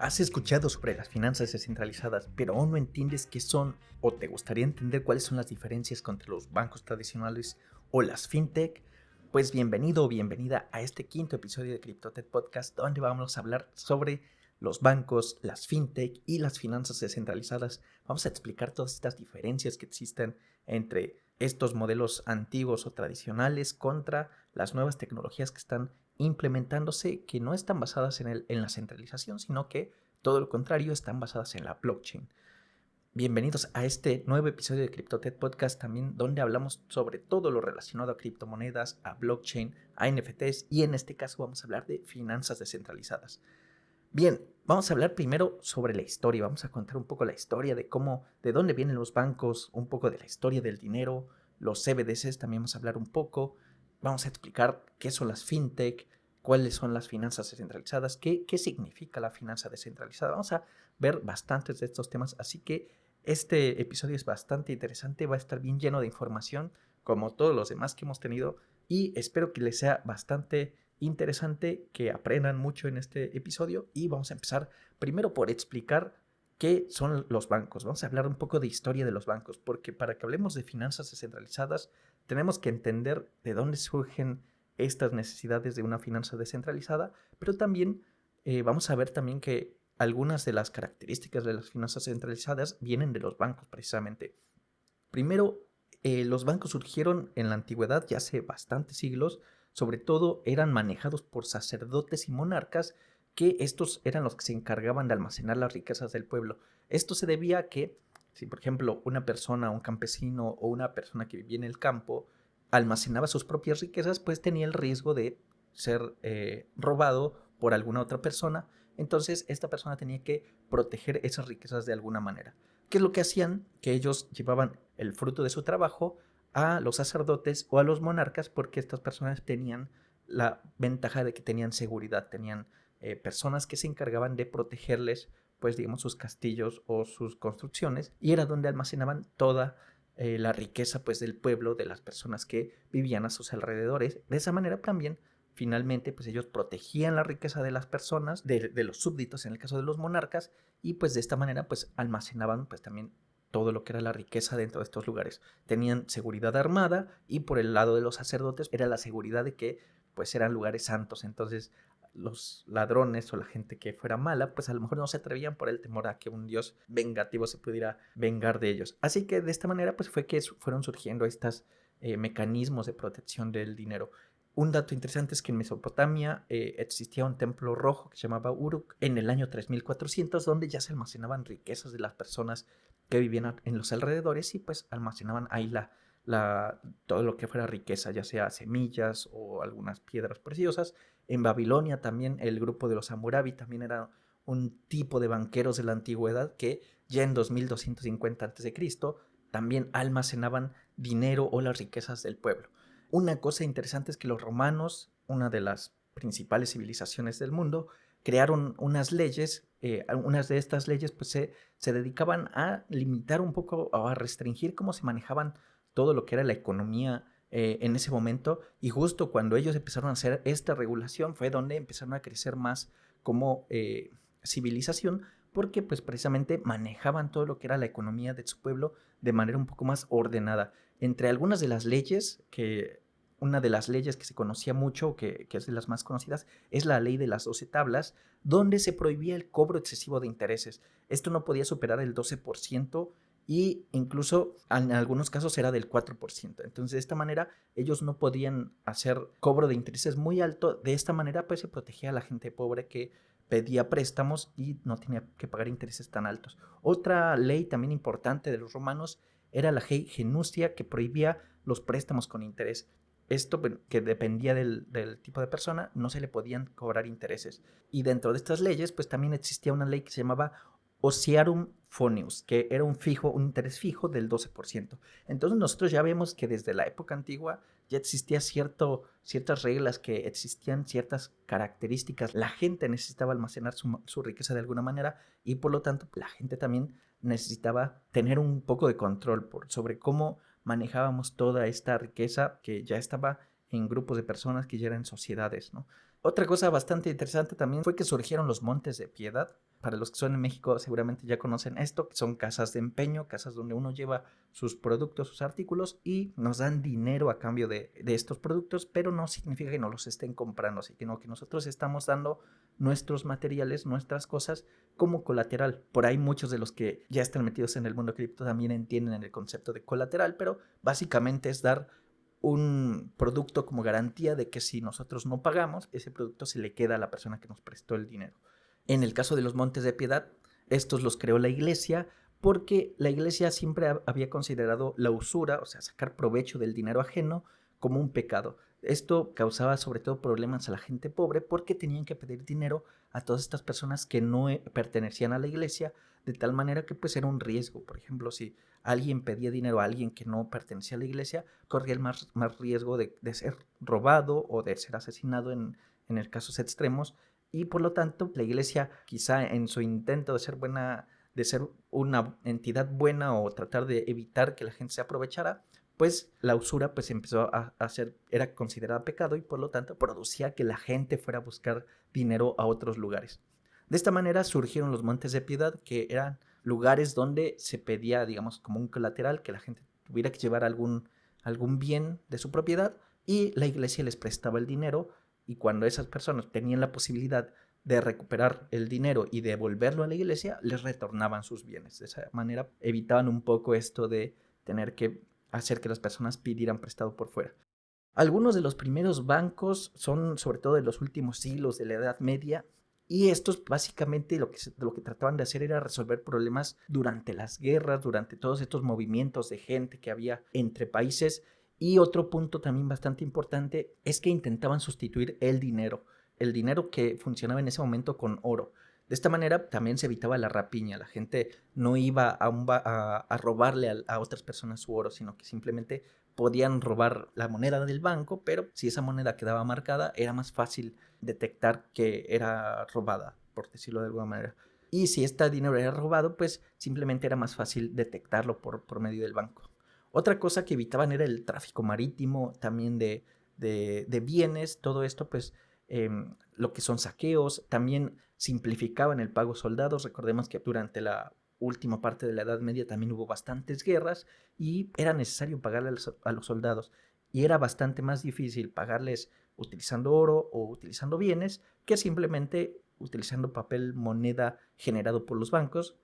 Has escuchado sobre las finanzas descentralizadas, pero aún no entiendes qué son o te gustaría entender cuáles son las diferencias entre los bancos tradicionales o las fintech. Pues bienvenido o bienvenida a este quinto episodio de CryptoTech Podcast, donde vamos a hablar sobre los bancos, las fintech y las finanzas descentralizadas. Vamos a explicar todas estas diferencias que existen entre estos modelos antiguos o tradicionales contra las nuevas tecnologías que están implementándose, que no están basadas en la centralización, sino que todo lo contrario, están basadas en la blockchain. Bienvenidos a este nuevo episodio de CryptoTech Podcast, también donde hablamos sobre todo lo relacionado a criptomonedas, a blockchain, a NFTs y en este caso vamos a hablar de finanzas descentralizadas. Bien, vamos a hablar primero sobre la historia, vamos a contar un poco la historia de de dónde vienen los bancos, un poco de la historia del dinero, los CBDCs también vamos a hablar un poco, vamos a explicar qué son las fintech, cuáles son las finanzas descentralizadas, qué significa la finanza descentralizada. Vamos a ver bastantes de estos temas, así que este episodio es bastante interesante, va a estar bien lleno de información, como todos los demás que hemos tenido, y espero que les sea bastante interesante, que aprendan mucho en este episodio. Y vamos a empezar primero por explicar qué son los bancos. Vamos a hablar un poco de historia de los bancos, porque para que hablemos de finanzas descentralizadas tenemos que entender de dónde surgen estas necesidades de una finanza descentralizada, pero también vamos a ver también que algunas de las características de las finanzas centralizadas vienen de los bancos precisamente. Primero, los bancos surgieron en la antigüedad ya hace bastantes siglos, sobre todo eran manejados por sacerdotes y monarcas, que estos eran los que se encargaban de almacenar las riquezas del pueblo. Esto se debía a que, si por ejemplo una persona, un campesino o una persona que vivía en el campo almacenaba sus propias riquezas, pues tenía el riesgo de ser robado por alguna otra persona. Entonces esta persona tenía que proteger esas riquezas de alguna manera. ¿Qué es lo que hacían? Que ellos llevaban el fruto de su trabajo a los sacerdotes o a los monarcas, porque estas personas tenían la ventaja de que tenían seguridad, tenían personas que se encargaban de protegerles, pues digamos, sus castillos o sus construcciones, y era donde almacenaban toda la riqueza pues del pueblo, de las personas que vivían a sus alrededores. De esa manera también finalmente pues ellos protegían la riqueza de las personas, de los súbditos en el caso de los monarcas, y pues de esta manera pues almacenaban pues también todo lo que era la riqueza dentro de estos lugares. Tenían seguridad armada, y por el lado de los sacerdotes era la seguridad de que pues eran lugares santos. Entonces los ladrones o la gente que fuera mala pues a lo mejor no se atrevían por el temor a que un dios vengativo se pudiera vengar de ellos. Así que de esta manera pues fue que fueron surgiendo estos mecanismos de protección del dinero. Un dato interesante es que en Mesopotamia existía un templo rojo que se llamaba Uruk en el año 3400, donde ya se almacenaban riquezas de las personas que vivían en los alrededores, y pues almacenaban ahí todo lo que fuera riqueza, ya sea semillas o algunas piedras preciosas. En Babilonia también el grupo de los Hammurabi también era un tipo de banqueros de la antigüedad que ya en 2250 a.C. también almacenaban dinero o las riquezas del pueblo. Una cosa interesante es que los romanos, una de las principales civilizaciones del mundo, crearon unas leyes. Unas de estas leyes pues se dedicaban a limitar un poco o a restringir cómo se manejaban todo lo que era la economía en ese momento, y justo cuando ellos empezaron a hacer esta regulación fue donde empezaron a crecer más como civilización, porque pues precisamente manejaban todo lo que era la economía de su pueblo de manera un poco más ordenada. Entre algunas de las leyes, una de las leyes que se conocía mucho, que es de las más conocidas, es la ley de las 12 tablas, donde se prohibía el cobro excesivo de intereses. Esto no podía superar el 12%, y incluso en algunos casos era del 4%. Entonces de esta manera ellos no podían hacer cobro de intereses muy alto. De esta manera pues se protegía a la gente pobre que pedía préstamos y no tenía que pagar intereses tan altos. Otra ley también importante de los romanos era la ley Genusia, que prohibía los préstamos con interés. Esto, que dependía del tipo de persona, no se le podían cobrar intereses. Y dentro de estas leyes pues también existía una ley que se llamaba Osiarum Foneus, que era un interés fijo del 12%. Entonces nosotros ya vemos que desde la época antigua ya existía ciertas reglas, que existían ciertas características. La gente necesitaba almacenar su riqueza de alguna manera, y por lo tanto la gente también necesitaba tener un poco de control sobre cómo manejábamos toda esta riqueza que ya estaba en grupos de personas, que ya eran sociedades, ¿no? Otra cosa bastante interesante también fue que surgieron los montes de piedad. para los que son en México seguramente ya conocen esto, que son casas de empeño, casas donde uno lleva sus productos, sus artículos y nos dan dinero a cambio de estos productos, pero no significa que nos los estén comprando, sino que nosotros estamos dando nuestros materiales, nuestras cosas como colateral. Por ahí muchos de los que ya están metidos en el mundo cripto también entienden el concepto de colateral, pero básicamente es dar un producto como garantía de que si nosotros no pagamos, ese producto se le queda a la persona que nos prestó el dinero. En el caso de los Montes de Piedad, estos los creó la iglesia porque la iglesia siempre había considerado la usura, o sea, sacar provecho del dinero ajeno, como un pecado. Esto causaba sobre todo problemas a la gente pobre porque tenían que pedir dinero a todas estas personas que no pertenecían a la iglesia, de tal manera que pues era un riesgo. Por ejemplo, si alguien pedía dinero a alguien que no pertenecía a la iglesia, corría el más riesgo de ser robado o de ser asesinado en casos extremos. Y por lo tanto, la iglesia, quizá en su intento de ser buena, de ser una entidad buena o tratar de evitar que la gente se aprovechara, pues la usura pues empezó a ser, era considerada pecado y por lo tanto producía que la gente fuera a buscar dinero a otros lugares. De esta manera surgieron los Montes de Piedad, que eran lugares donde se pedía, digamos, como un colateral, que la gente tuviera que llevar algún bien de su propiedad y la iglesia les prestaba el dinero, y cuando esas personas tenían la posibilidad de recuperar el dinero y devolverlo a la iglesia, les retornaban sus bienes. De esa manera evitaban un poco esto de tener que hacer que las personas pidieran prestado por fuera. Algunos de los primeros bancos son sobre todo de los últimos siglos de la Edad Media, y estos básicamente lo que trataban de hacer era resolver problemas durante las guerras, durante todos estos movimientos de gente que había entre países. Y otro punto también bastante importante es que intentaban sustituir el dinero que funcionaba en ese momento con oro. De esta manera también se evitaba la rapiña. La gente no iba a robarle a otras personas su oro, sino que simplemente podían robar la moneda del banco, pero si esa moneda quedaba marcada, era más fácil detectar que era robada, por decirlo de alguna manera. Y si este dinero era robado, pues simplemente era más fácil detectarlo por medio del banco. Otra cosa que evitaban era el tráfico marítimo, también de bienes, todo esto, pues lo que son saqueos, también simplificaban el pago a soldados. Recordemos que durante la última parte de la Edad Media también hubo bastantes guerras y era necesario pagarle a los soldados, y era bastante más difícil pagarles utilizando oro o utilizando bienes que simplemente utilizando papel moneda generado por los bancos.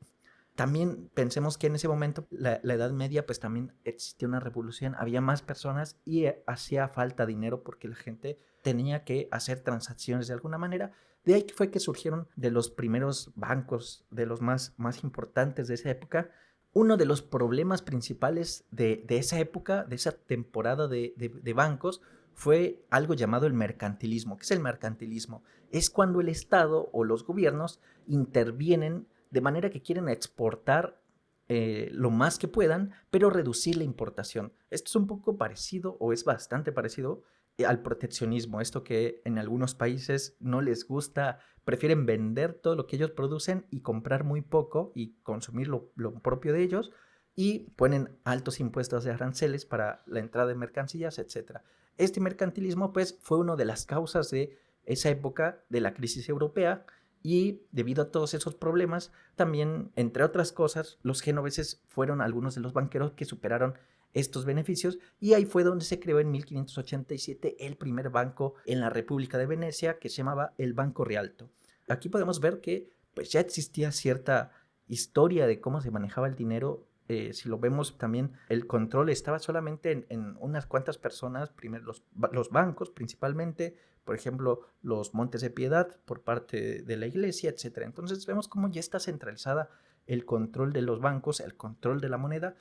También pensemos que en ese momento, la Edad Media, pues también existía una revolución, había más personas y hacía falta dinero porque la gente tenía que hacer transacciones de alguna manera. De ahí fue que surgieron de los primeros bancos, de los más importantes de esa época. Uno de los problemas principales de esa época, de esa temporada de bancos, fue algo llamado el mercantilismo. ¿Qué es el mercantilismo? Es cuando el Estado o los gobiernos intervienen de manera que quieren exportar lo más que puedan, pero reducir la importación. Esto es un poco parecido, o es bastante parecido, al proteccionismo. Esto que en algunos países no les gusta, prefieren vender todo lo que ellos producen y comprar muy poco y consumir lo propio de ellos, y ponen altos impuestos de aranceles para la entrada de mercancías, etc. Este mercantilismo pues fue una de las causas de esa época de la crisis europea, y debido a todos esos problemas, también, entre otras cosas, los genoveses fueron algunos de los banqueros que superaron estos beneficios, y ahí fue donde se creó en 1587 el primer banco en la República de Venecia, que se llamaba el Banco Rialto. Aquí podemos ver que pues, ya existía cierta historia de cómo se manejaba el dinero. Si lo vemos también, el control estaba solamente en unas cuantas personas, primero los bancos principalmente, por ejemplo, los Montes de Piedad por parte de la iglesia, etc. Entonces vemos cómo ya está centralizada el control de los bancos, el control de la moneda,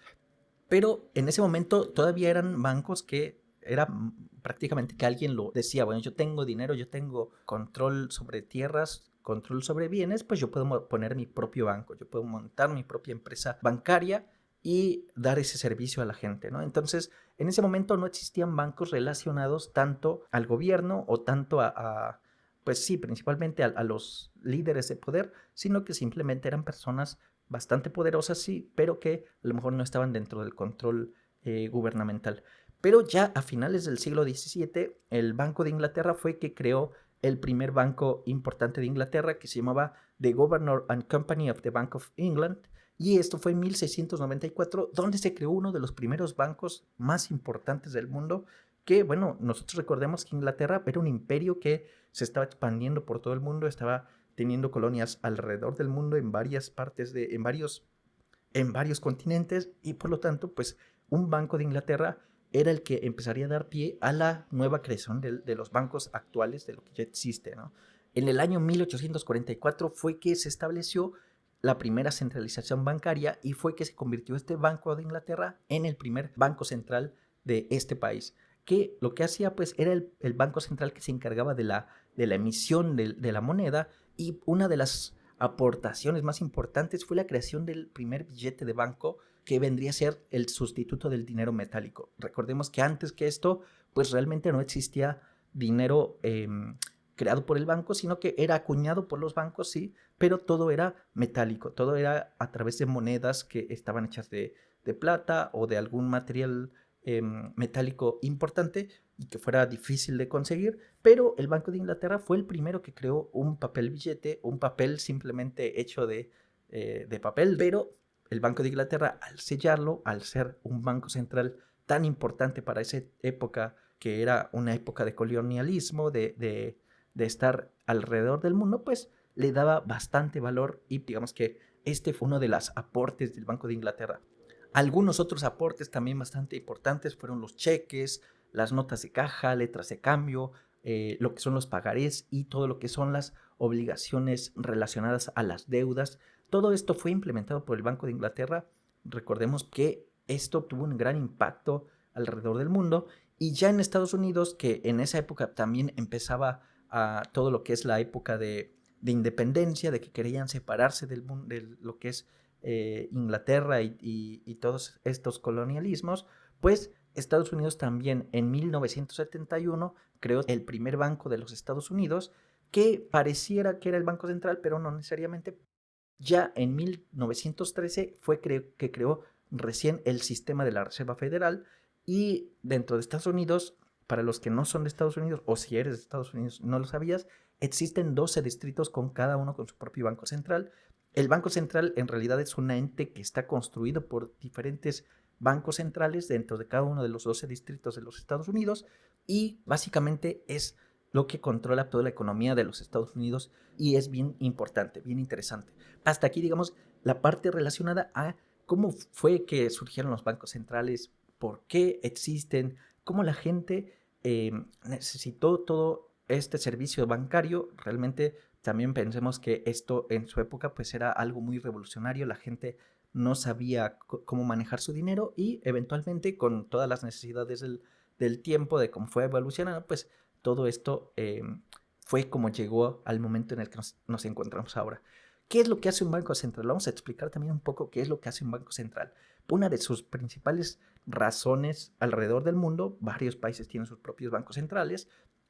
pero en ese momento todavía eran bancos que era prácticamente que alguien lo decía: bueno, yo tengo dinero, yo tengo control sobre tierras, control sobre bienes, pues yo puedo poner mi propio banco, yo puedo montar mi propia empresa bancaria y dar ese servicio a la gente, ¿no? Entonces, en ese momento no existían bancos relacionados tanto al gobierno o tanto pues sí, principalmente a los líderes de poder, sino que simplemente eran personas bastante poderosas, sí, pero que a lo mejor no estaban dentro del control gubernamental. Pero ya a finales del siglo XVII, el Banco de Inglaterra fue que creó el primer banco importante de Inglaterra que se llamaba The Governor and Company of the Bank of England, y esto fue en 1694, donde se creó uno de los primeros bancos más importantes del mundo, que bueno, nosotros recordemos que Inglaterra era un imperio que se estaba expandiendo por todo el mundo, estaba teniendo colonias alrededor del mundo en varias partes en varios continentes, y por lo tanto, pues un banco de Inglaterra era el que empezaría a dar pie a la nueva creación de los bancos actuales, de lo que ya existe, ¿no? En el año 1844 fue que se estableció la primera centralización bancaria y fue que se convirtió este Banco de Inglaterra en el primer banco central de este país, que lo que hacía pues era el banco central que se encargaba de la emisión de la moneda, y una de las aportaciones más importantes fue la creación del primer billete de banco, que vendría a ser el sustituto del dinero metálico. Recordemos que antes que esto, pues realmente no existía dinero creado por el banco, sino que era acuñado por los bancos, sí, pero todo era metálico, todo era a través de monedas que estaban hechas de plata o de algún material metálico importante y que fuera difícil de conseguir, pero el Banco de Inglaterra fue el primero que creó un papel billete, un papel simplemente hecho de papel, pero el Banco de Inglaterra, al sellarlo, al ser un banco central tan importante para esa época, que era una época de colonialismo, de estar alrededor del mundo, pues le daba bastante valor, y digamos que este fue uno de los aportes del Banco de Inglaterra. Algunos otros aportes también bastante importantes fueron los cheques, las notas de caja, letras de cambio, lo que son los pagarés y todo lo que son las obligaciones relacionadas a las deudas. Todo esto fue implementado por el Banco de Inglaterra. Recordemos que esto tuvo un gran impacto alrededor del mundo, y ya en Estados Unidos, que en esa época también empezaba a todo lo que es la época de independencia, de que querían separarse de lo que es Inglaterra y todos estos colonialismos, pues Estados Unidos también en 1971 creó el primer banco de los Estados Unidos, que pareciera que era el Banco Central, pero no necesariamente. Ya en 1913 fue que creó recién el sistema de la Reserva Federal, y dentro de Estados Unidos, para los que no son de Estados Unidos, o si eres de Estados Unidos no lo sabías, existen 12 distritos con cada uno con su propio banco central. El Banco Central en realidad es un ente que está construido por diferentes bancos centrales dentro de cada uno de los 12 distritos de los Estados Unidos, y básicamente es lo que controla toda la economía de los Estados Unidos, y es bien importante, bien interesante. Hasta aquí, digamos, la parte relacionada a cómo fue que surgieron los bancos centrales, por qué existen, cómo la gente necesitó todo este servicio bancario. Realmente también pensemos que esto en su época pues era algo muy revolucionario. La gente no sabía cómo manejar su dinero, y eventualmente con todas las necesidades del tiempo, de cómo fue evolucionando, pues todo esto fue como llegó al momento en el que nos encontramos ahora. ¿Qué es lo que hace un banco central? Vamos a explicar también un poco qué es lo que hace un banco central. Una de sus principales razones alrededor del mundo, varios países tienen sus propios bancos centrales,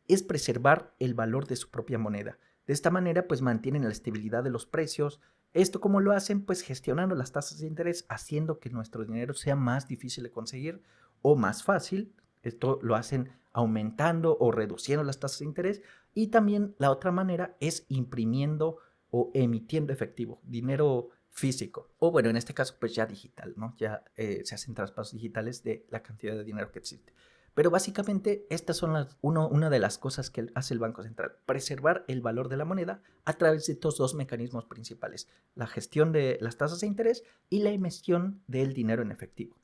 es preservar el valor de su propia moneda. De esta manera, pues mantienen la estabilidad de los precios. ¿Esto cómo lo hacen? Pues gestionando las tasas de interés, haciendo que nuestro dinero sea más difícil de conseguir o más fácil. Esto lo hacen aumentando o reduciendo las tasas de interés. Y también la otra manera es imprimiendo o emitiendo efectivo, dinero físico, o bueno, en este caso pues ya digital, ¿no? Ya se hacen traspasos digitales de la cantidad de dinero que existe. Pero básicamente estas son una de las cosas que hace el Banco Central: preservar el valor de la moneda a través de estos dos mecanismos principales: la gestión de las tasas de interés y la emisión del dinero en efectivo.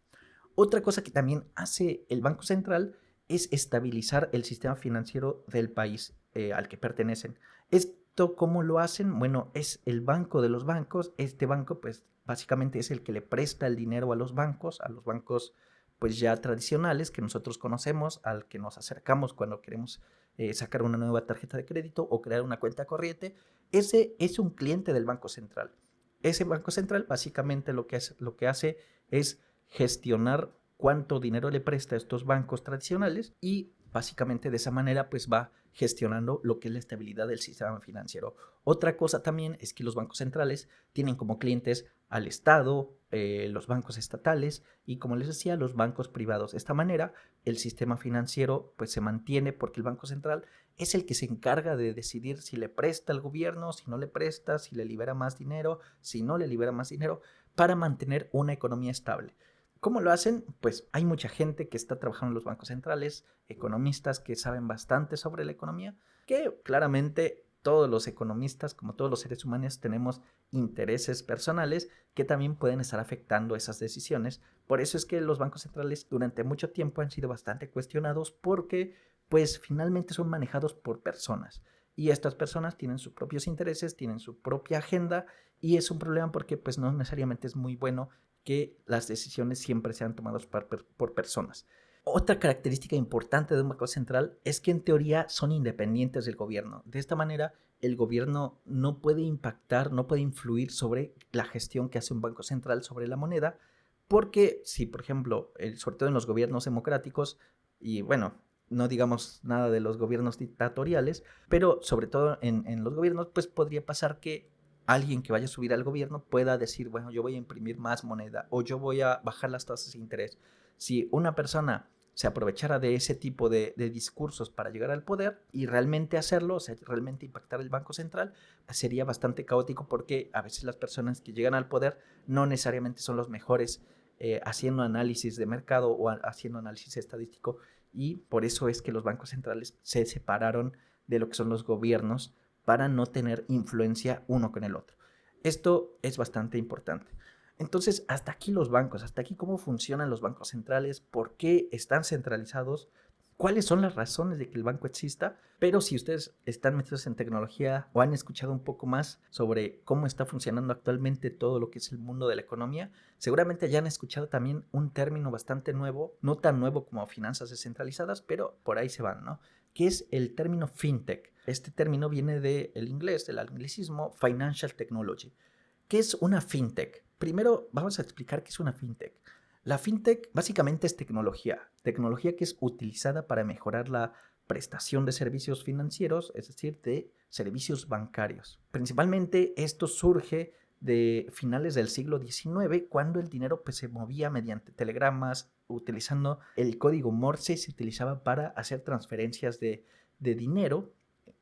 Otra cosa que también hace el Banco Central es estabilizar el sistema financiero del país al que pertenecen. ¿Esto cómo lo hacen? Bueno, es el banco de los bancos. Este banco, pues, básicamente es el que le presta el dinero a los bancos, pues ya tradicionales que nosotros conocemos, al que nos acercamos cuando queremos sacar una nueva tarjeta de crédito o crear una cuenta corriente. Ese es un cliente del Banco Central. Ese Banco Central básicamente lo que hace es gestionar cuánto dinero le presta a estos bancos tradicionales, y básicamente de esa manera pues va gestionando lo que es la estabilidad del sistema financiero. Otra cosa también es que los bancos centrales tienen como clientes al Estado, los bancos estatales y, como les decía, los bancos privados. De esta manera, el sistema financiero pues se mantiene porque el Banco Central es el que se encarga de decidir si le presta al gobierno, si no le presta, si le libera más dinero, si no le libera más dinero, para mantener una economía estable. ¿Cómo lo hacen? Pues hay mucha gente que está trabajando en los bancos centrales, economistas que saben bastante sobre la economía, que claramente todos los economistas, como todos los seres humanos, tenemos intereses personales que también pueden estar afectando esas decisiones. Por eso es que los bancos centrales durante mucho tiempo han sido bastante cuestionados porque pues finalmente son manejados por personas. Y estas personas tienen sus propios intereses, tienen su propia agenda y es un problema porque pues no necesariamente es muy bueno que las decisiones siempre sean tomadas por personas. Otra característica importante de un banco central es que en teoría son independientes del gobierno. De esta manera, el gobierno no puede impactar, no puede influir sobre la gestión que hace un banco central sobre la moneda, porque si, por ejemplo, sobre todo en los gobiernos democráticos, y bueno, no digamos nada de los gobiernos dictatoriales, pero sobre todo en los gobiernos, pues podría pasar que alguien que vaya a subir al gobierno pueda decir, bueno, yo voy a imprimir más moneda o yo voy a bajar las tasas de interés. Si una persona se aprovechara de ese tipo de discursos para llegar al poder y realmente hacerlo, o sea, realmente impactar el Banco Central, sería bastante caótico porque a veces las personas que llegan al poder no necesariamente son los mejores haciendo análisis de mercado o haciendo análisis estadístico, y por eso es que los bancos centrales se separaron de lo que son los gobiernos para no tener influencia uno con el otro. Esto es bastante importante. Entonces, hasta aquí los bancos, hasta aquí cómo funcionan los bancos centrales, por qué están centralizados, cuáles son las razones de que el banco exista. Pero si ustedes están metidos en tecnología o han escuchado un poco más sobre cómo está funcionando actualmente todo lo que es el mundo de la economía, seguramente ya han escuchado también un término bastante nuevo, no tan nuevo como finanzas descentralizadas, pero por ahí se van, ¿no? Que es el término fintech. Este término viene del inglés, del anglicismo Financial Technology. ¿Qué es una fintech? Primero vamos a explicar qué es una fintech. La fintech básicamente es tecnología, tecnología que es utilizada para mejorar la prestación de servicios financieros, es decir, de servicios bancarios. Principalmente esto surge de finales del siglo XIX, cuando el dinero pues, se movía mediante telegramas, utilizando el código Morse, se utilizaba para hacer transferencias de dinero,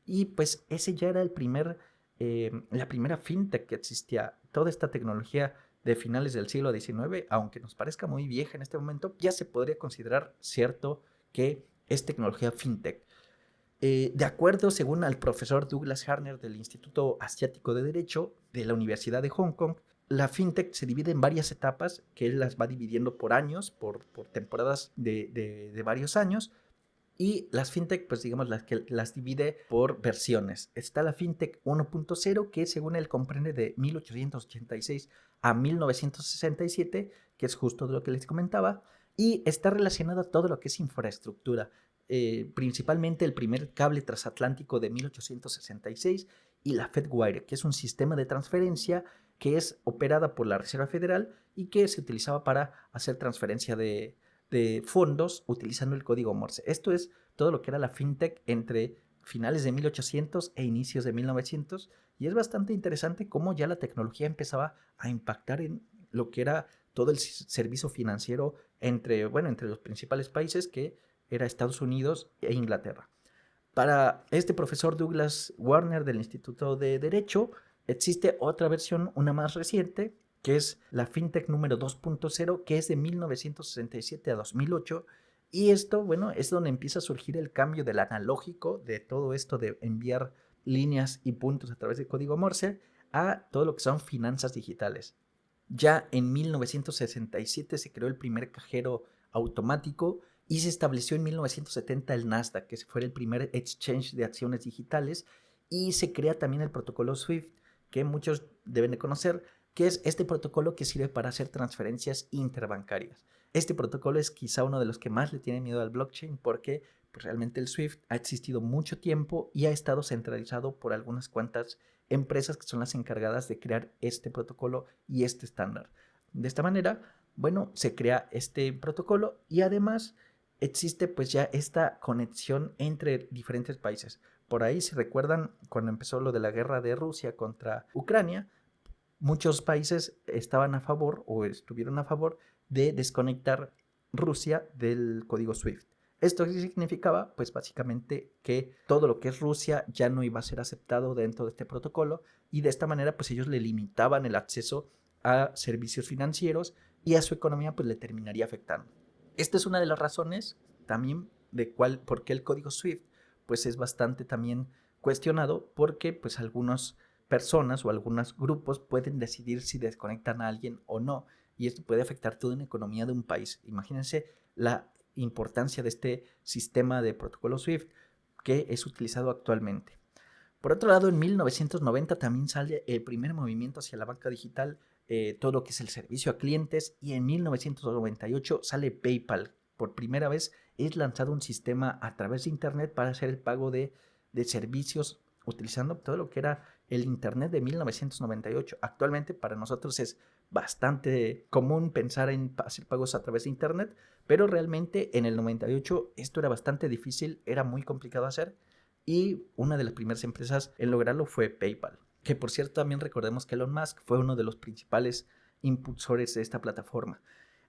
y pues ese ya era la primera fintech que existía. Toda esta tecnología de finales del siglo XIX, aunque nos parezca muy vieja en este momento, ya se podría considerar cierto que es tecnología fintech. De acuerdo, según al profesor Douglas Harner del Instituto Asiático de Derecho de la Universidad de Hong Kong, la fintech se divide en varias etapas que él las va dividiendo por años, por temporadas de varios años. Y las fintech, pues digamos, las divide por versiones. Está la fintech 1.0, que según él comprende de 1886 a 1967, que es justo de lo que les comentaba, y está relacionada a todo lo que es infraestructura, principalmente el primer cable transatlántico de 1866 y la FedWire, que es un sistema de transferencia que es operada por la Reserva Federal y que se utilizaba para hacer transferencia de fondos utilizando el código Morse. Esto es todo lo que era la fintech entre finales de 1800 e inicios de 1900, y es bastante interesante cómo ya la tecnología empezaba a impactar en lo que era todo el servicio financiero entre los principales países, que era Estados Unidos e Inglaterra. Para este profesor Douglas Warner del Instituto de Derecho, existe otra versión, una más reciente, que es la FinTech número 2.0, que es de 1967 a 2008. Y esto, bueno, es donde empieza a surgir el cambio del analógico, de todo esto de enviar líneas y puntos a través de código Morse, a todo lo que son finanzas digitales. Ya en 1967 se creó el primer cajero automático y se estableció en 1970 el Nasdaq, que fue el primer exchange de acciones digitales, y se crea también el protocolo SWIFT, que muchos deben de conocer, que es este protocolo que sirve para hacer transferencias interbancarias. Este protocolo es quizá uno de los que más le tiene miedo al blockchain, porque pues, realmente el SWIFT ha existido mucho tiempo y ha estado centralizado por algunas cuantas empresas que son las encargadas de crear este protocolo y este estándar. De esta manera, bueno, se crea este protocolo y además existe pues ya esta conexión entre diferentes países. Por ahí, si recuerdan, cuando empezó lo de la guerra de Rusia contra Ucrania, muchos países estaban a favor o estuvieron a favor de desconectar Rusia del código SWIFT. ¿Esto qué significaba? Pues básicamente que todo lo que es Rusia ya no iba a ser aceptado dentro de este protocolo y de esta manera pues ellos le limitaban el acceso a servicios financieros y a su economía pues le terminaría afectando. Esta es una de las razones también de por qué el código SWIFT pues es bastante también cuestionado, porque pues algunas personas o algunos grupos pueden decidir si desconectan a alguien o no, y esto puede afectar toda una economía de un país. Imagínense la importancia de este sistema de protocolo SWIFT que es utilizado actualmente. Por otro lado, en 1990 también sale el primer movimiento hacia la banca digital, todo lo que es el servicio a clientes, y en 1998 sale PayPal. Por primera vez es lanzado un sistema a través de Internet para hacer el pago de servicios utilizando todo lo que era el Internet de 1998. Actualmente para nosotros es bastante común pensar en hacer pagos a través de Internet, pero realmente en el 98 esto era bastante difícil, era muy complicado hacer, y una de las primeras empresas en lograrlo fue PayPal, que por cierto también recordemos que Elon Musk fue uno de los principales impulsores de esta plataforma.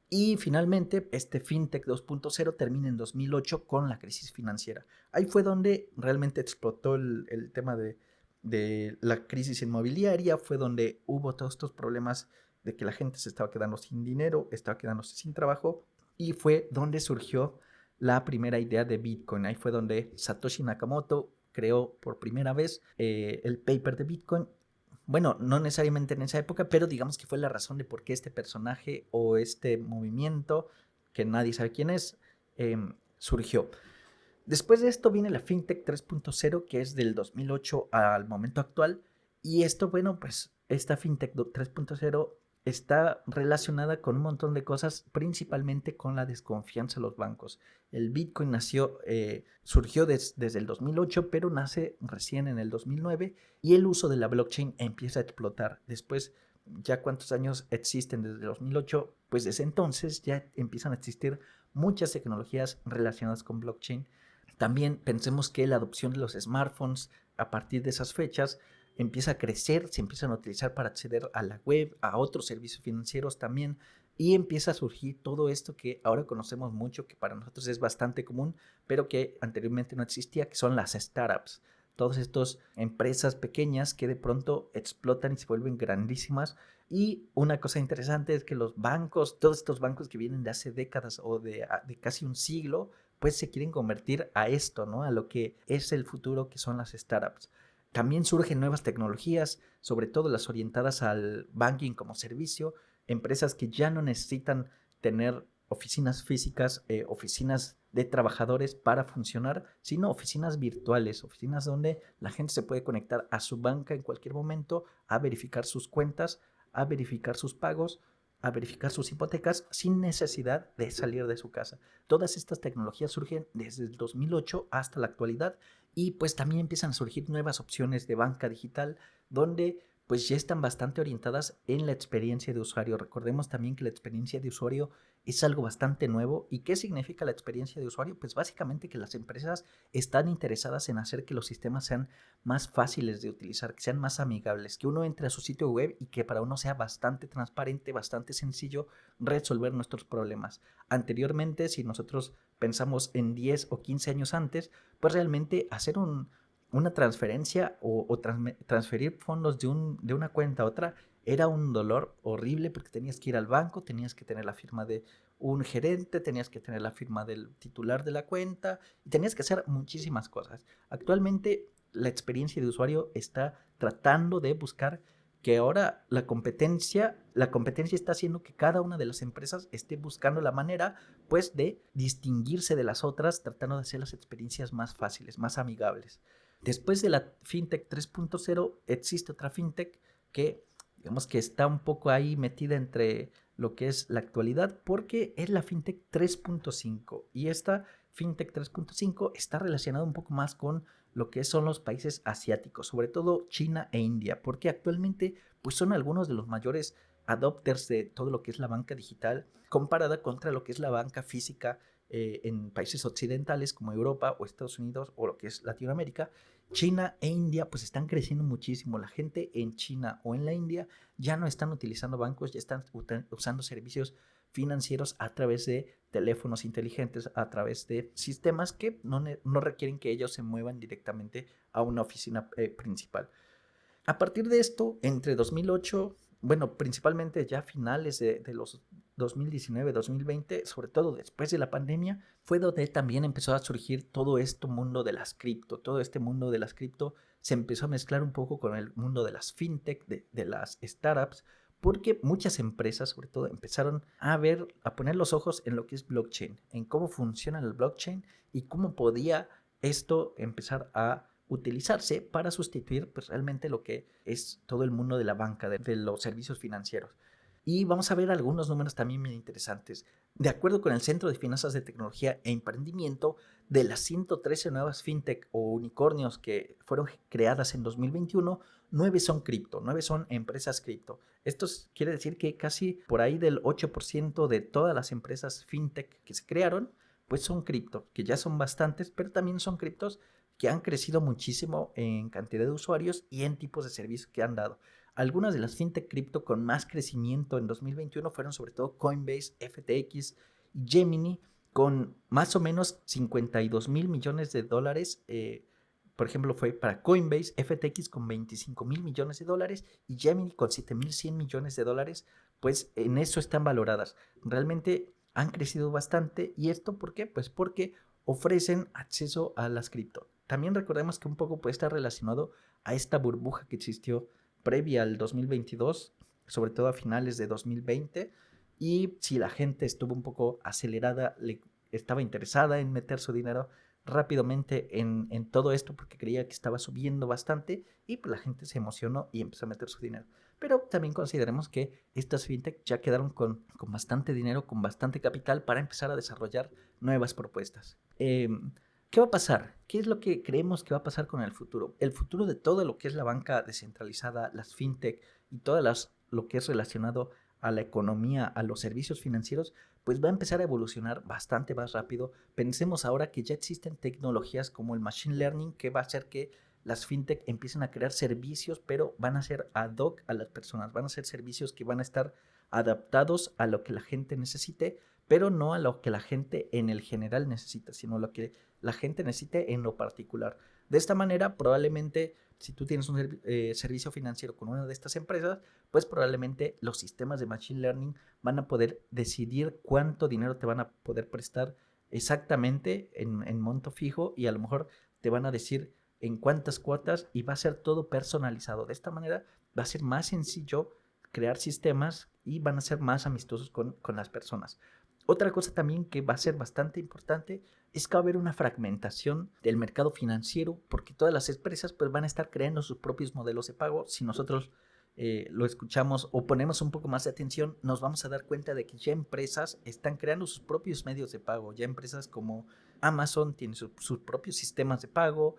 Y finalmente, este FinTech 2.0 termina en 2008 con la crisis financiera. Ahí fue donde realmente explotó el tema de la crisis inmobiliaria, fue donde hubo todos estos problemas de que la gente se estaba quedando sin dinero, estaba quedándose sin trabajo, y fue donde surgió la primera idea de Bitcoin. Ahí fue donde Satoshi Nakamoto creó por primera vez el paper de Bitcoin. Bueno, no necesariamente en esa época, pero digamos que fue la razón de por qué este personaje o este movimiento, que nadie sabe quién es, surgió. Después de esto viene la FinTech 3.0, que es del 2008 al momento actual. Y esto, bueno, pues esta FinTech 3.0 está relacionada con un montón de cosas, principalmente con la desconfianza de los bancos. El Bitcoin surgió desde el 2008, pero nace recién en el 2009, y el uso de la blockchain empieza a explotar. Después, ya cuántos años existen desde el 2008, pues desde entonces ya empiezan a existir muchas tecnologías relacionadas con blockchain. También pensemos que la adopción de los smartphones a partir de esas fechas empieza a crecer, se empiezan a utilizar para acceder a la web, a otros servicios financieros también, y empieza a surgir todo esto que ahora conocemos mucho, que para nosotros es bastante común, pero que anteriormente no existía, que son las startups. Todas estas empresas pequeñas que de pronto explotan y se vuelven grandísimas. Y una cosa interesante es que los bancos, todos estos bancos que vienen de hace décadas o de casi un siglo, pues se quieren convertir a esto, ¿no? A lo que es el futuro, que son las startups. También surgen nuevas tecnologías, sobre todo las orientadas al banking como servicio, empresas que ya no necesitan tener oficinas físicas, oficinas de trabajadores para funcionar, sino oficinas virtuales, oficinas donde la gente se puede conectar a su banca en cualquier momento a verificar sus cuentas, a verificar sus pagos, a verificar sus hipotecas sin necesidad de salir de su casa. Todas estas tecnologías surgen desde el 2008 hasta la actualidad, y pues también empiezan a surgir nuevas opciones de banca digital donde pues ya están bastante orientadas en la experiencia de usuario. Recordemos también que la experiencia de usuario es algo bastante nuevo. ¿Y qué significa la experiencia de usuario? Pues básicamente que las empresas están interesadas en hacer que los sistemas sean más fáciles de utilizar, que sean más amigables, que uno entre a su sitio web y que para uno sea bastante transparente, bastante sencillo resolver nuestros problemas. Anteriormente, si nosotros pensamos en 10 o 15 años antes, pues realmente hacer una transferencia o transferir fondos de una cuenta a otra era un dolor horrible, porque tenías que ir al banco, tenías que tener la firma de un gerente, tenías que tener la firma del titular de la cuenta y tenías que hacer muchísimas cosas. Actualmente la experiencia de usuario está tratando de buscar que ahora la competencia está haciendo que cada una de las empresas esté buscando la manera pues de distinguirse de las otras, tratando de hacer las experiencias más fáciles, más amigables. Después de la FinTech 3.0 existe otra FinTech que digamos que está un poco ahí metida entre lo que es la actualidad, porque es la FinTech 3.5, y esta FinTech 3.5 está relacionada un poco más con lo que son los países asiáticos, sobre todo China e India, porque actualmente pues son algunos de los mayores adopters de todo lo que es la banca digital comparada contra lo que es la banca física en países occidentales como Europa o Estados Unidos o lo que es Latinoamérica, China e India pues están creciendo muchísimo. La gente en China o en la India ya no están utilizando bancos, ya están usando servicios financieros a través de teléfonos inteligentes, a través de sistemas que no requieren que ellos se muevan directamente a una oficina principal. A partir de esto, entre 2008, bueno, principalmente ya finales de los 2019, 2020, sobre todo después de la pandemia, fue donde también empezó a surgir todo este mundo de las cripto. Todo este mundo de las cripto se empezó a mezclar un poco con el mundo de las fintech, de las startups, porque muchas empresas, sobre todo, empezaron a poner los ojos en lo que es blockchain, en cómo funciona el blockchain y cómo podía esto empezar a utilizarse para sustituir pues, realmente lo que es todo el mundo de la banca, de los servicios financieros. Y vamos a ver algunos números también muy interesantes. De acuerdo con el Centro de Finanzas de Tecnología e Emprendimiento, de las 113 nuevas fintech o unicornios que fueron creadas en 2021, 9 son cripto, 9 son empresas cripto. Esto quiere decir que casi por ahí del 8% de todas las empresas fintech que se crearon, pues son cripto, que ya son bastantes, pero también son criptos que han crecido muchísimo en cantidad de usuarios y en tipos de servicios que han dado. Algunas de las fintech cripto con más crecimiento en 2021 fueron sobre todo Coinbase, FTX y Gemini, con más o menos 52 mil millones de dólares. Por ejemplo, fue para Coinbase, FTX con 25 mil millones de dólares y Gemini con 7.100 millones de dólares. Pues en eso están valoradas. Realmente han crecido bastante. ¿Y esto por qué? Pues porque ofrecen acceso a las cripto. También recordemos que un poco puede estar relacionado a esta burbuja que existió previa al 2022, sobre todo a finales de 2020, y si la gente estuvo un poco acelerada, estaba interesada en meter su dinero rápidamente en todo esto porque creía que estaba subiendo bastante y pues la gente se emocionó y empezó a meter su dinero. Pero también consideremos que estas fintech ya quedaron con bastante dinero, con bastante capital para empezar a desarrollar nuevas propuestas. ¿Qué va a pasar? ¿Qué es lo que creemos que va a pasar con el futuro? El futuro de todo lo que es la banca descentralizada, las fintech y todo lo que es relacionado a la economía, a los servicios financieros, pues va a empezar a evolucionar bastante más rápido. Pensemos ahora que ya existen tecnologías como el machine learning que va a hacer que las fintech empiecen a crear servicios, pero van a ser ad hoc a las personas, van a ser servicios que van a estar adaptados a lo que la gente necesite, pero no a lo que la gente en el general necesita, sino a lo que la gente necesite en lo particular. De esta manera, probablemente, si tú tienes un servicio financiero con una de estas empresas, pues probablemente los sistemas de Machine Learning van a poder decidir cuánto dinero te van a poder prestar exactamente en monto fijo y a lo mejor te van a decir en cuántas cuotas y va a ser todo personalizado. De esta manera va a ser más sencillo crear sistemas y van a ser más amistosos con las personas. Otra cosa también que va a ser bastante importante es que va a haber una fragmentación del mercado financiero porque todas las empresas pues, van a estar creando sus propios modelos de pago. Si nosotros lo escuchamos o ponemos un poco más de atención, nos vamos a dar cuenta de que ya empresas están creando sus propios medios de pago. Ya empresas como Amazon tienen sus propios sistemas de pago,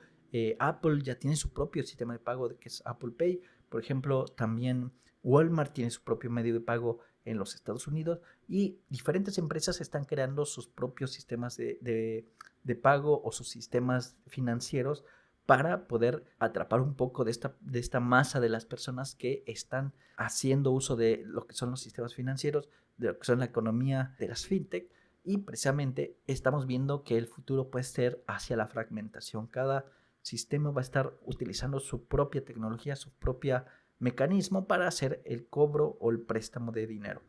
Apple ya tiene su propio sistema de pago que es Apple Pay. Por ejemplo, también Walmart tiene su propio medio de pago en los Estados Unidos y diferentes empresas están creando sus propios sistemas de pago o sus sistemas financieros para poder atrapar un poco de esta masa de las personas que están haciendo uso de lo que son los sistemas financieros, de lo que son la economía de las fintech y precisamente estamos viendo que el futuro puede ser hacia la fragmentación. Cada sistema va a estar utilizando su propia tecnología, su propio mecanismo para hacer el cobro o el préstamo de dinero.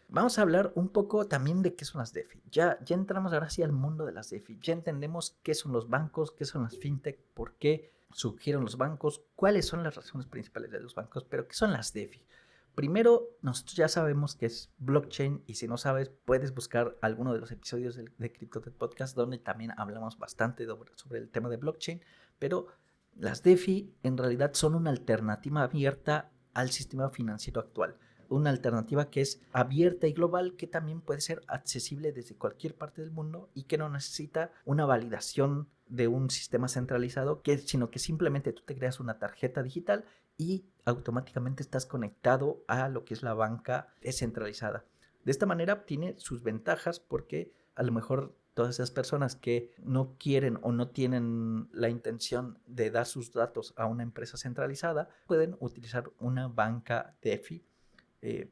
Vamos a hablar un poco también de qué son las DeFi. Ya entramos ahora sí al mundo de las DeFi. Ya entendemos qué son los bancos, qué son las fintech, por qué surgieron los bancos, cuáles son las razones principales de los bancos, pero qué son las DeFi. Primero, nosotros ya sabemos que es blockchain y si no sabes, puedes buscar alguno de los episodios de CryptoTech Podcast donde también hablamos bastante sobre el tema de blockchain, pero las DeFi en realidad son una alternativa abierta al sistema financiero actual. Una alternativa que es abierta y global, que también puede ser accesible desde cualquier parte del mundo y que no necesita una validación de un sistema centralizado, sino que simplemente tú te creas una tarjeta digital y automáticamente estás conectado a lo que es la banca descentralizada. De esta manera tiene sus ventajas porque a lo mejor todas esas personas que no quieren o no tienen la intención de dar sus datos a una empresa centralizada, pueden utilizar una banca DeFi,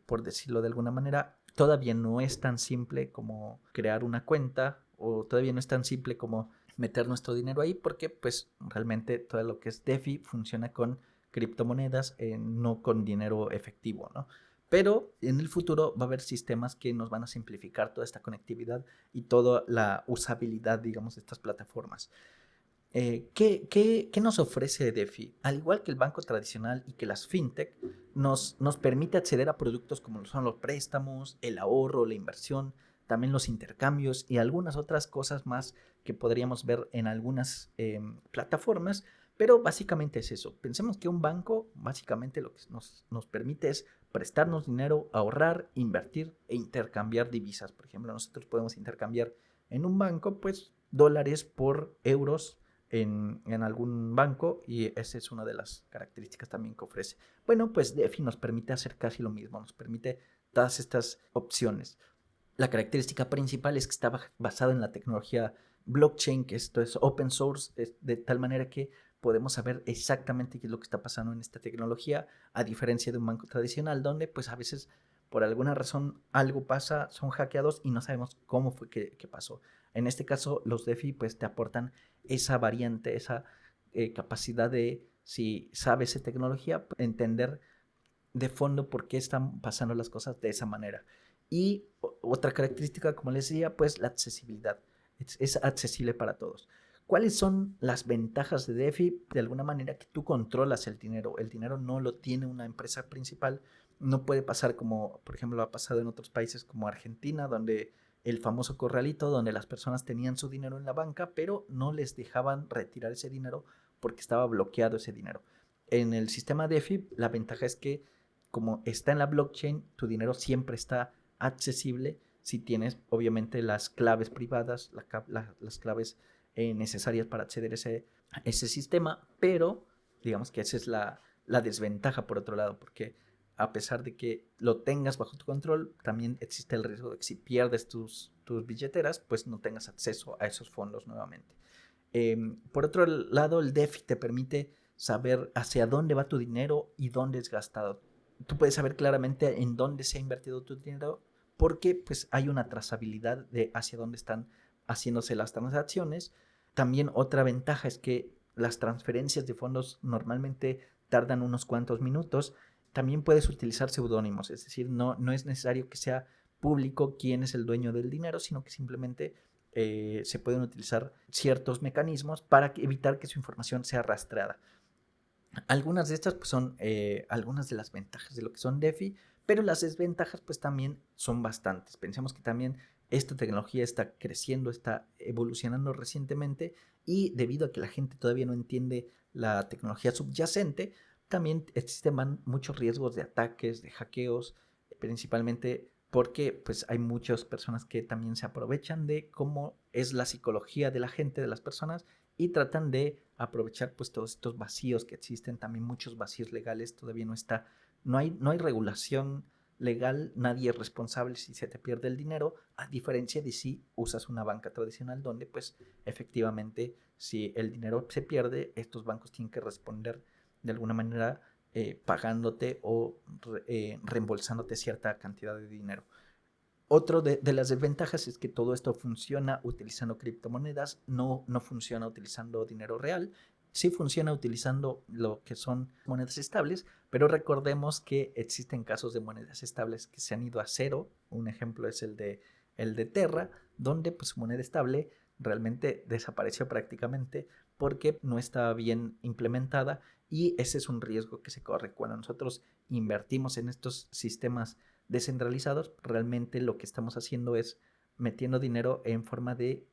por decirlo de alguna manera. Todavía no es tan simple como crear una cuenta, o todavía no es tan simple como meter nuestro dinero ahí, porque pues realmente todo lo que es DeFi funciona con criptomonedas, no con dinero efectivo, ¿no? Pero en el futuro va a haber sistemas que nos van a simplificar toda esta conectividad y toda la usabilidad, digamos, de estas plataformas. ¿Qué nos ofrece DeFi? Al igual que el banco tradicional y que las fintech, nos permite acceder a productos como son los préstamos, el ahorro, la inversión, también los intercambios y algunas otras cosas más que podríamos ver en algunas plataformas, pero básicamente es eso. Pensemos que un banco básicamente lo que nos permite es prestarnos dinero, ahorrar, invertir e intercambiar divisas. Por ejemplo, nosotros podemos intercambiar en un banco pues dólares por euros en algún banco, y esa es una de las características también que ofrece. Bueno, pues DeFi nos permite hacer casi lo mismo, nos permite todas estas opciones. La característica principal es que está basado en la tecnología blockchain, que esto es open source, de tal manera que podemos saber exactamente qué es lo que está pasando en esta tecnología, a diferencia de un banco tradicional, donde pues a veces por alguna razón algo pasa, son hackeados y no sabemos cómo fue que pasó. En este caso, los DeFi pues te aportan esa variante, esa capacidad de, si sabes de tecnología, entender de fondo por qué están pasando las cosas de esa manera. Y otra característica, como les decía, pues la accesibilidad. Es accesible para todos. ¿Cuáles son las ventajas de DeFi? De alguna manera que tú controlas el dinero. El dinero no lo tiene una empresa principal. No puede pasar como, por ejemplo, ha pasado en otros países como Argentina, donde el famoso corralito, donde las personas tenían su dinero en la banca, pero no les dejaban retirar ese dinero porque estaba bloqueado ese dinero. En el sistema DeFi, la ventaja es que como está en la blockchain, tu dinero siempre está accesible si tienes obviamente las claves privadas, las claves necesarias para acceder a ese sistema, pero digamos que esa es la desventaja por otro lado, porque a pesar de que lo tengas bajo tu control, también existe el riesgo de que si pierdes tus billeteras, pues no tengas acceso a esos fondos nuevamente. Por otro lado, el DeFi te permite saber hacia dónde va tu dinero y dónde es gastado. Tú puedes saber claramente en dónde se ha invertido tu dinero, porque pues hay una trazabilidad de hacia dónde están haciéndose las transacciones. También otra ventaja es que las transferencias de fondos normalmente tardan unos cuantos minutos. También puedes utilizar seudónimos, es decir, no es necesario que sea público quién es el dueño del dinero, sino que simplemente se pueden utilizar ciertos mecanismos para evitar que su información sea rastreada. Algunas de estas pues, son algunas de las ventajas de lo que son DeFi, pero las desventajas pues también son bastantes. Pensemos que también esta tecnología está creciendo, está evolucionando recientemente, y debido a que la gente todavía no entiende la tecnología subyacente, también existen muchos riesgos de ataques, de hackeos, principalmente porque pues hay muchas personas que también se aprovechan de cómo es la psicología de la gente, de las personas, y tratan de aprovechar pues todos estos vacíos que existen, también muchos vacíos legales. Todavía no hay regulación legal, nadie es responsable si se te pierde el dinero, a diferencia de si usas una banca tradicional, donde pues efectivamente si el dinero se pierde, estos bancos tienen que responder de alguna manera pagándote o reembolsándote cierta cantidad de dinero. Otro de las desventajas es que todo esto funciona utilizando criptomonedas, no funciona utilizando dinero real. Sí funciona utilizando lo que son monedas estables, pero recordemos que existen casos de monedas estables que se han ido a cero. Un ejemplo es el de Terra, donde pues, su moneda estable realmente desapareció prácticamente porque no estaba bien implementada, y ese es un riesgo que se corre cuando nosotros invertimos en estos sistemas descentralizados. Realmente lo que estamos haciendo es metiendo dinero en forma de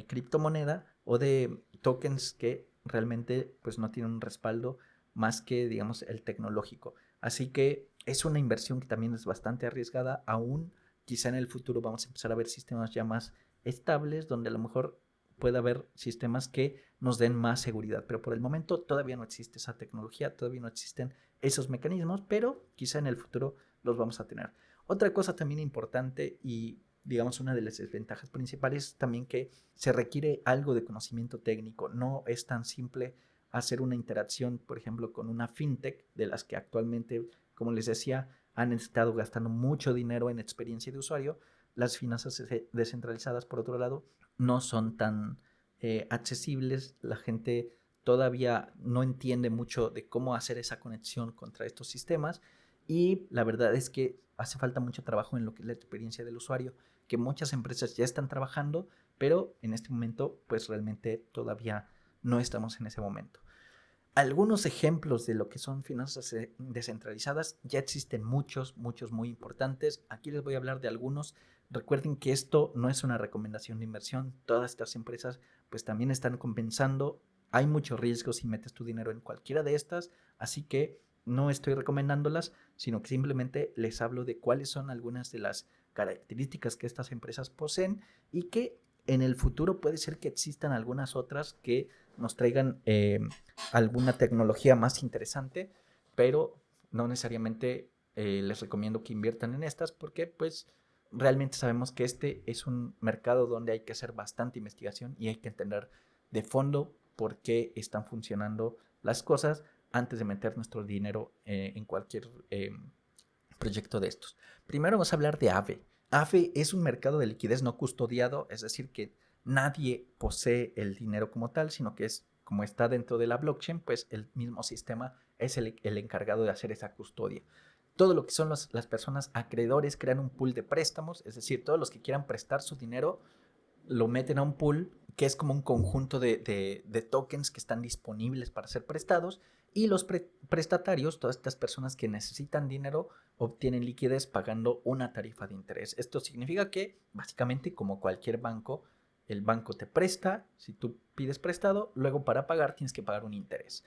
criptomoneda o de tokens que realmente pues no tienen un respaldo más que digamos el tecnológico. Así que es una inversión que también es bastante arriesgada. Aún quizá en el futuro vamos a empezar a ver sistemas ya más estables, donde a lo mejor puede haber sistemas que nos den más seguridad, pero por el momento todavía no existe esa tecnología, todavía no existen esos mecanismos, pero quizá en el futuro los vamos a tener. Otra cosa también importante, y digamos, una de las desventajas principales es también que se requiere algo de conocimiento técnico. No es tan simple hacer una interacción, por ejemplo, con una fintech, de las que actualmente, como les decía, han estado gastando mucho dinero en experiencia de usuario. Las finanzas descentralizadas, por otro lado, no son tan accesibles. La gente todavía no entiende mucho de cómo hacer esa conexión contra estos sistemas, y la verdad es que hace falta mucho trabajo en lo que es la experiencia del usuario, que muchas empresas ya están trabajando, pero en este momento pues realmente todavía no estamos en ese momento. Algunos ejemplos de lo que son finanzas descentralizadas, ya existen muchos, muchos muy importantes. Aquí les voy a hablar de algunos. Recuerden que esto no es una recomendación de inversión. Todas estas empresas pues también están compensando. Hay mucho riesgo si metes tu dinero en cualquiera de estas, así que no estoy recomendándolas, sino que simplemente les hablo de cuáles son algunas de las características que estas empresas poseen, y que en el futuro puede ser que existan algunas otras que nos traigan alguna tecnología más interesante, pero no necesariamente les recomiendo que inviertan en estas, porque pues realmente sabemos que este es un mercado donde hay que hacer bastante investigación y hay que entender de fondo por qué están funcionando las cosas antes de meter nuestro dinero en cualquier proyecto de estos. Primero vamos a hablar de AVE. AVE es un mercado de liquidez no custodiado, es decir, que nadie posee el dinero como tal, sino que es como está dentro de la blockchain, pues el mismo sistema es el encargado de hacer esa custodia. Todo lo que son las personas acreedores crean un pool de préstamos, es decir, todos los que quieran prestar su dinero lo meten a un pool que es como un conjunto de tokens que están disponibles para ser prestados, y los prestatarios, todas estas personas que necesitan dinero, obtienen liquidez pagando una tarifa de interés. Esto significa que básicamente, como cualquier banco, el banco te presta, si tú pides prestado, luego para pagar tienes que pagar un interés.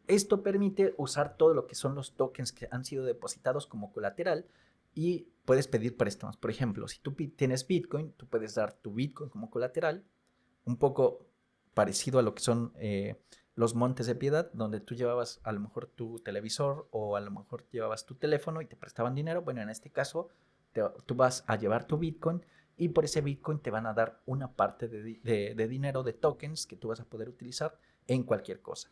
Esto permite usar todo lo que son los tokens que han sido depositados como colateral, y puedes pedir préstamos. Por ejemplo, si tú tienes Bitcoin, tú puedes dar tu Bitcoin como colateral, un poco parecido a lo que son los Montes de Piedad, donde tú llevabas a lo mejor tu televisor o a lo mejor llevabas tu teléfono y te prestaban dinero. Bueno, en este caso tú vas a llevar tu Bitcoin, y por ese Bitcoin te van a dar una parte de dinero, de tokens que tú vas a poder utilizar en cualquier cosa.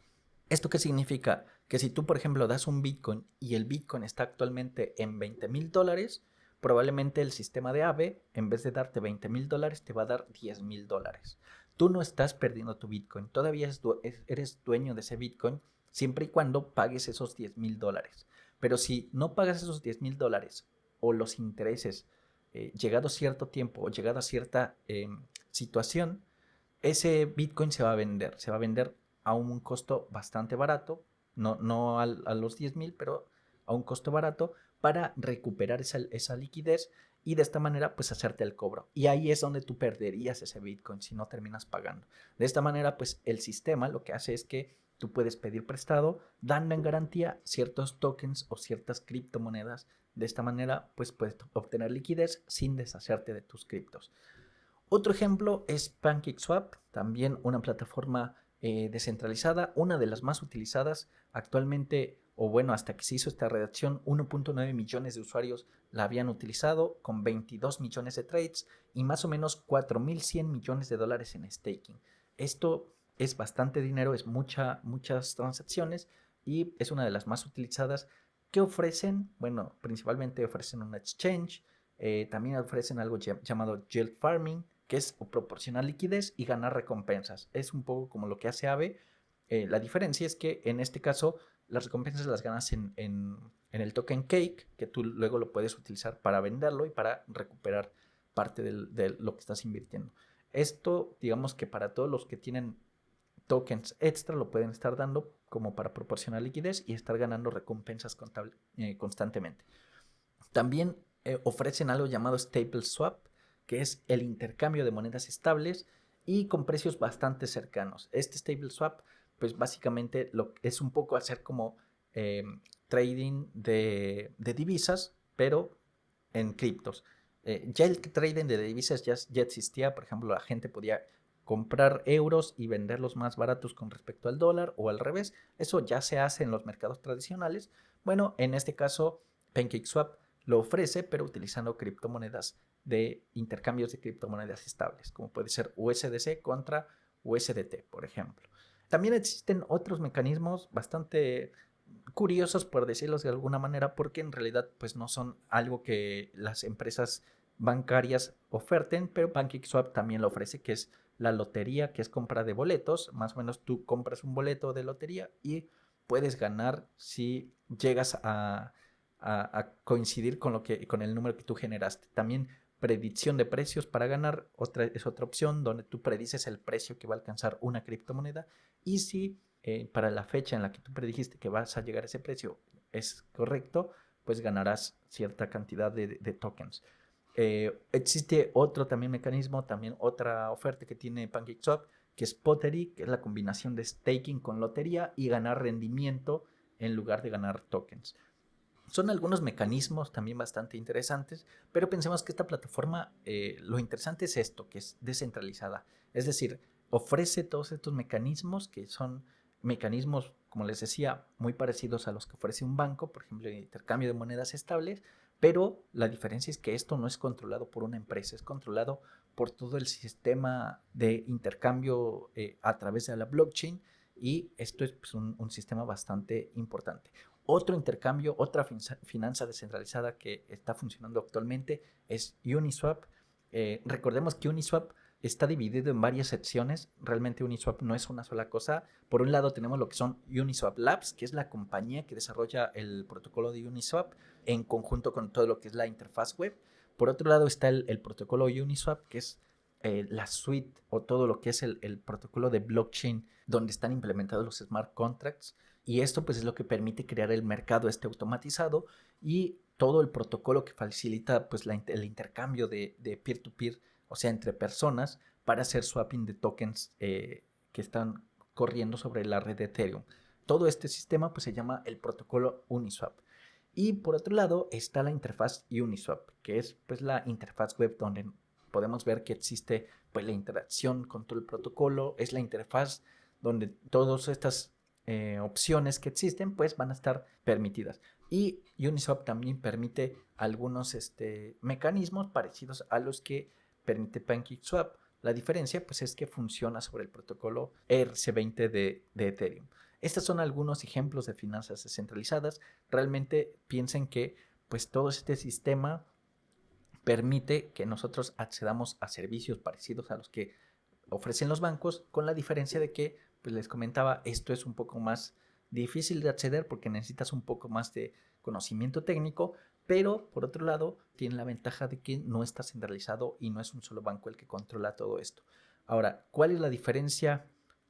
¿Esto qué significa? Que si tú, por ejemplo, das un Bitcoin y el Bitcoin está actualmente en $20,000, probablemente el sistema de AVE, en vez de darte $20,000, te va a dar $10,000. Tú no estás perdiendo tu Bitcoin, todavía eres dueño de ese Bitcoin, siempre y cuando pagues esos $10,000. Pero si no pagas esos $10,000 o los intereses, llegado cierto tiempo o llegado a cierta situación, ese Bitcoin se va a vender a un costo bastante barato, no a los 10,000, pero a un costo barato, para recuperar esa liquidez y de esta manera pues hacerte el cobro. Y ahí es donde tú perderías ese Bitcoin si no terminas pagando. De esta manera pues el sistema lo que hace es que tú puedes pedir prestado dando en garantía ciertos tokens o ciertas criptomonedas. De esta manera pues puedes obtener liquidez sin deshacerte de tus criptos. Otro ejemplo es PancakeSwap, también una plataforma descentralizada, una de las más utilizadas actualmente, o bueno, hasta que se hizo esta redacción, 1.9 millones de usuarios la habían utilizado, con 22 millones de trades y más o menos 4.100 millones de dólares en staking. Esto es bastante dinero, es muchas transacciones, y es una de las más utilizadas. ¿Qué ofrecen? Bueno, principalmente ofrecen un exchange, también ofrecen algo llamado yield farming, que es proporcionar liquidez y ganar recompensas. Es un poco como lo que hace AVE. La diferencia es que en este caso las recompensas las ganas en el token Cake, que tú luego lo puedes utilizar para venderlo y para recuperar parte de lo que estás invirtiendo. Esto, digamos que para todos los que tienen tokens extra, lo pueden estar dando como para proporcionar liquidez y estar ganando recompensas constantemente. También ofrecen algo llamado Stable Swap, que es el intercambio de monedas estables y con precios bastante cercanos. Este Stable Swap, pues básicamente es un poco hacer como trading de divisas, pero en criptos. Ya el trading de divisas ya existía. Por ejemplo, la gente podía comprar euros y venderlos más baratos con respecto al dólar, o al revés. Eso ya se hace en los mercados tradicionales. Bueno, en este caso PancakeSwap lo ofrece, pero utilizando criptomonedas de intercambios de criptomonedas estables, como puede ser USDC contra USDT, por ejemplo. También existen otros mecanismos bastante curiosos, por decirlos de alguna manera, porque en realidad pues no son algo que las empresas bancarias oferten, pero PancakeSwap también lo ofrece, que es la lotería, que es compra de boletos. Más o menos tú compras un boleto de lotería y puedes ganar si llegas a coincidir con el número que tú generaste. También predicción de precios para ganar es otra opción, donde tú predices el precio que va a alcanzar una criptomoneda, y si para la fecha en la que tú predijiste que vas a llegar a ese precio es correcto, pues ganarás cierta cantidad de tokens. Existe otro también mecanismo, también otra oferta que tiene PancakeSwap, que es Pottery, que es la combinación de staking con lotería y ganar rendimiento en lugar de ganar tokens. Son algunos mecanismos también bastante interesantes, pero pensemos que esta plataforma, lo interesante es esto, que es descentralizada. Es decir, ofrece todos estos mecanismos que son mecanismos, como les decía, muy parecidos a los que ofrece un banco, por ejemplo, el intercambio de monedas estables, pero la diferencia es que esto no es controlado por una empresa, es controlado por todo el sistema de intercambio a través de la blockchain, y esto es pues, un sistema bastante importante. Otro intercambio, otra finanza descentralizada que está funcionando actualmente es Uniswap. Recordemos que Uniswap está dividido en varias secciones. Realmente Uniswap no es una sola cosa. Por un lado tenemos lo que son Uniswap Labs, que es la compañía que desarrolla el protocolo de Uniswap en conjunto con todo lo que es la interfaz web. Por otro lado está el protocolo Uniswap, que es la suite o todo lo que es el protocolo de blockchain donde están implementados los smart contracts. Y esto pues es lo que permite crear el mercado automatizado y todo el protocolo que facilita pues el intercambio de peer-to-peer, o sea, entre personas, para hacer swapping de tokens que están corriendo sobre la red de Ethereum. Todo este sistema pues se llama el protocolo Uniswap. Y por otro lado está la interfaz Uniswap, que es pues la interfaz web donde podemos ver que existe pues la interacción con todo el protocolo. Es la interfaz donde todas estas opciones que existen pues van a estar permitidas. Y Uniswap también permite algunos mecanismos parecidos a los que permite PancakeSwap. La diferencia pues es que funciona sobre el protocolo ERC20 de Ethereum. Estos son algunos ejemplos de finanzas descentralizadas. Realmente piensen que pues todo este sistema permite que nosotros accedamos a servicios parecidos a los que ofrecen los bancos, con la diferencia de que, pues les comentaba, esto es un poco más difícil de acceder porque necesitas un poco más de conocimiento técnico, pero por otro lado tiene la ventaja de que no está centralizado y no es un solo banco el que controla todo esto. Ahora, ¿cuál es la diferencia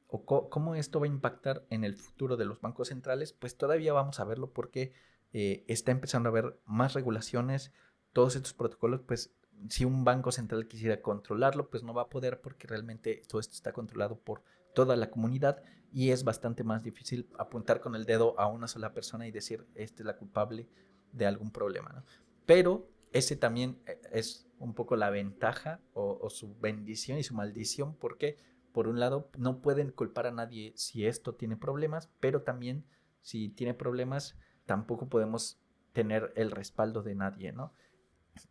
o cómo esto va a impactar en el futuro de los bancos centrales? Pues todavía vamos a verlo porque está empezando a haber más regulaciones. Todos estos protocolos, pues si un banco central quisiera controlarlo, pues no va a poder porque realmente todo esto está controlado por toda la comunidad y es bastante más difícil apuntar con el dedo a una sola persona y decir, esta es la culpable de algún problema, ¿no? Pero ese también es un poco la ventaja o su bendición y su maldición, porque por un lado no pueden culpar a nadie si esto tiene problemas, pero también si tiene problemas tampoco podemos tener el respaldo de nadie, ¿no?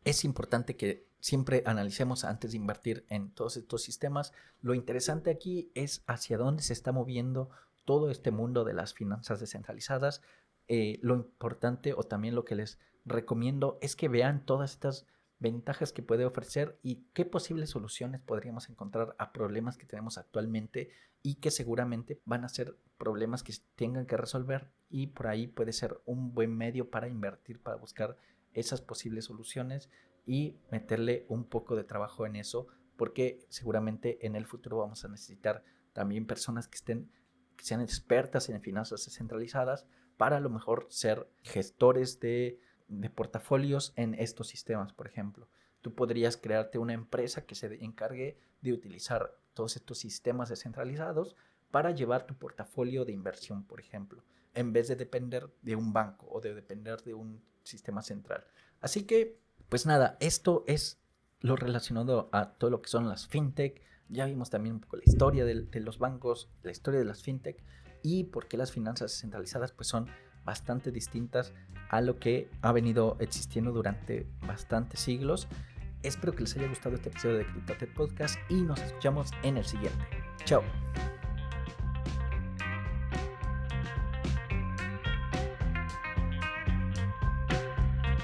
Es importante que siempre analicemos antes de invertir en todos estos sistemas. Lo interesante aquí es hacia dónde se está moviendo todo este mundo de las finanzas descentralizadas. Lo importante o también lo que les recomiendo es que vean todas estas ventajas que puede ofrecer y qué posibles soluciones podríamos encontrar a problemas que tenemos actualmente y que seguramente van a ser problemas que tengan que resolver, y por ahí puede ser un buen medio para invertir, para buscar esas posibles soluciones y meterle un poco de trabajo en eso, porque seguramente en el futuro vamos a necesitar también personas que sean expertas en finanzas descentralizadas para a lo mejor ser gestores de portafolios en estos sistemas. Por ejemplo, tú podrías crearte una empresa que se encargue de utilizar todos estos sistemas descentralizados para llevar tu portafolio de inversión, por ejemplo, en vez de depender de un banco o de depender de un sistema central. Así que, pues nada, esto es lo relacionado a todo lo que son las fintech. Ya vimos también un poco la historia de los bancos, la historia de las fintech y por qué las finanzas descentralizadas pues son bastante distintas a lo que ha venido existiendo durante bastantes siglos. Espero que les haya gustado este episodio de CryptoTech Podcast y nos escuchamos en el siguiente. Chao.